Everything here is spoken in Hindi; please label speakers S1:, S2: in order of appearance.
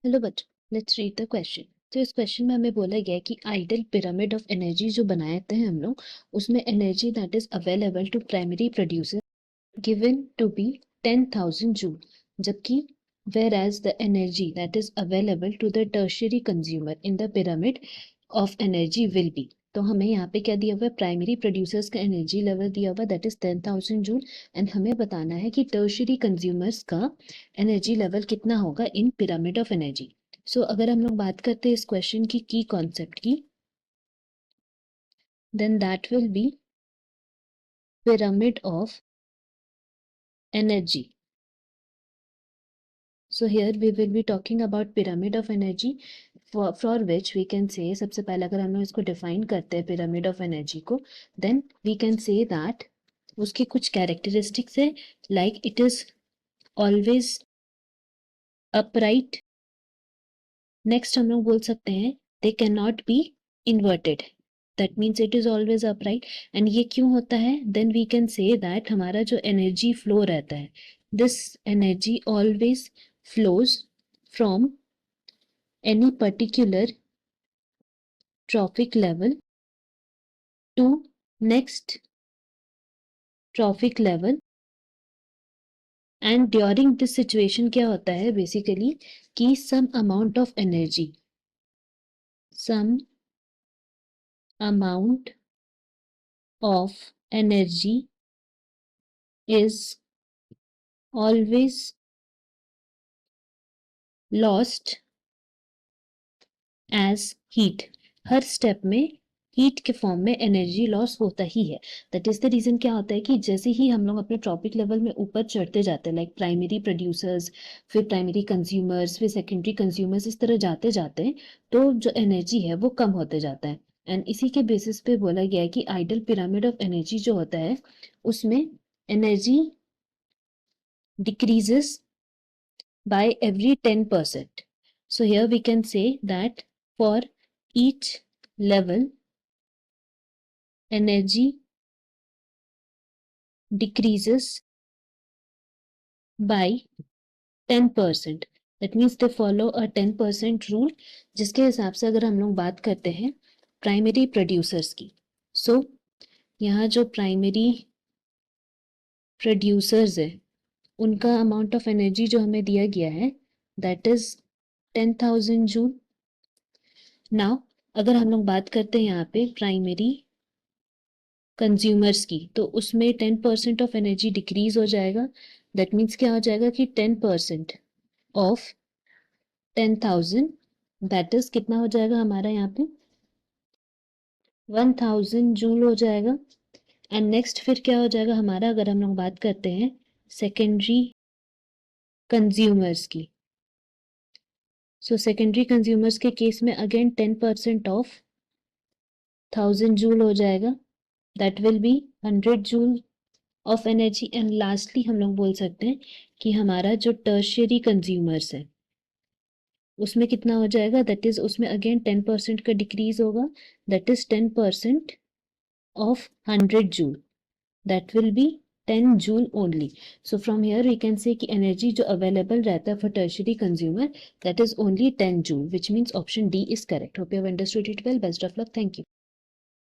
S1: हेलो बच्चों, लेट्स रीड द क्वेश्चन। तो इस क्वेश्चन में हमें बोला गया है कि आइडल पिरामिड ऑफ एनर्जी जो बनाए थे हम लोग, उसमें energy that is available to primary producer given to be 10,000 joule, जबकि whereas the energy that is available to the tertiary consumer in the pyramid of energy will be. तो हमें यहाँ पे क्या दिया हुआ है, प्राइमरी प्रोड्यूसर्स का एनर्जी लेवल दिया हुआ दैट इज 10,000 जूल, एंड हमें बताना है कि टर्शियरी कंज्यूमर्स का एनर्जी लेवल कितना होगा इन पिरामिड ऑफ एनर्जी। सो अगर हम लोग बात करते हैं इस क्वेश्चन की कॉन्सेप्ट की, then that will be pyramid of energy. So here we will be talking about pyramid of energy, for which we can say, सबसे पहले अगर हम लोग इसको define करते हैं pyramid of energy को, then we can say that उसकी कुछ characteristics है, like it is always upright. Next हम लोग बोल सकते हैं they cannot be inverted. That means it is always upright. And ये क्यों होता है? Then we can say that हमारा जो energy flow रहता है, this energy always flows from any particular trophic level to next trophic level. And during this situation क्या होता है basically कि some amount of energy is always lost as heat. Her step में हीट के फॉर्म में एनर्जी लॉस होता ही है। दैट इज द रीजन क्या होता है कि जैसे ही हम लोग अपने ट्रॉपिक लेवल में ऊपर चढ़ते जाते हैं, लाइक प्राइमरी प्रोड्यूसर्स, फिर प्राइमरी कंज्यूमर्स, फिर सेकेंडरी कंज्यूमर्स, इस तरह जाते जाते हैं तो जो एनर्जी है वो कम होते जाता है। एंड इसी के बेसिस पे बोला गया है कि आइडल पिरामिड ऑफ एनर्जी जो होता है उसमें energy decreases by every 10%. So here we can say that for each level, energy decreases by 10%. That means they follow a 10% rule, जिसके हिसाब से अगर हम लोग बात करते हैं प्राइमरी प्रोड्यूसर्स की, सो यहाँ जो प्राइमरी प्रोड्यूसर्स है उनका अमाउंट ऑफ एनर्जी जो हमें दिया गया है दैट इज 10,000 जूल। नाउ अगर हम लोग बात करते हैं यहाँ पे प्राइमरी कंज्यूमर्स की, तो उसमें 10% ऑफ एनर्जी डिक्रीज हो जाएगा। दैट मीन्स क्या हो जाएगा कि 10% ऑफ 10,000 दैट इज कितना हो जाएगा हमारा यहाँ पे 1,000 जूल हो जाएगा। एंड नेक्स्ट फिर क्या हो जाएगा हमारा, अगर हम लोग बात करते हैं सेकेंडरी कंज्यूमर्स की, सो सेकेंडरी कंज्यूमर्स के केस में अगेन 10% ऑफ 1,000 जूल हो जाएगा, that will B 100 joule of energy. And lastly हम लोग बोल सकते हैं कि हमारा जो टर्शियरी कंज्यूमर्स है उसमें कितना हो जाएगा, दैट इज उसमें अगेन 10% का डिक्रीज होगा, that is 10% of 100 joule, that will be 10 joule only. So from here we can say कि एनर्जी जो अवेलेबल रहता है for tertiary consumer that is only 10 joule, which means option D is correct. Hope you have understood it well. Best of luck. Thank you.